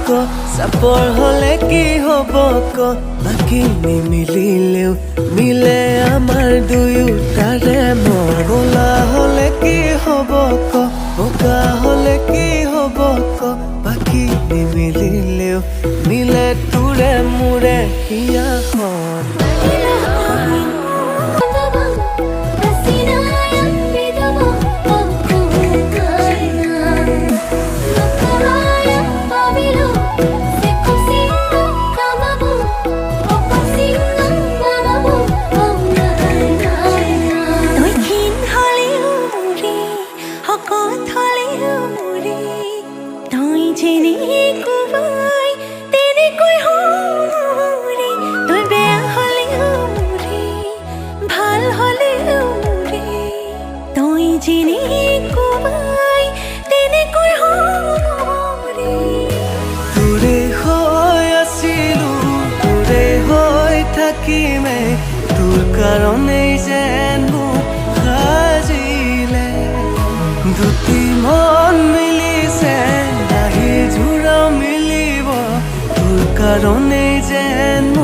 ক চাপৰ হলে কি হব ক বাকী নিমিলিলেও মিলে আমাৰ দুয়োটাৰে মন ক'লা হলে কি হব ক বগা হলে কি হব ক বাকী নিমিলিলেও মিলে তোৰে মোৰে হিয়াখন থাকিমে তোৰ কাৰণেই যেন মোক সাজিলে দুটি মন মিলিছে নাহি জোৰা মিলিব তোৰ কাৰণেই যেন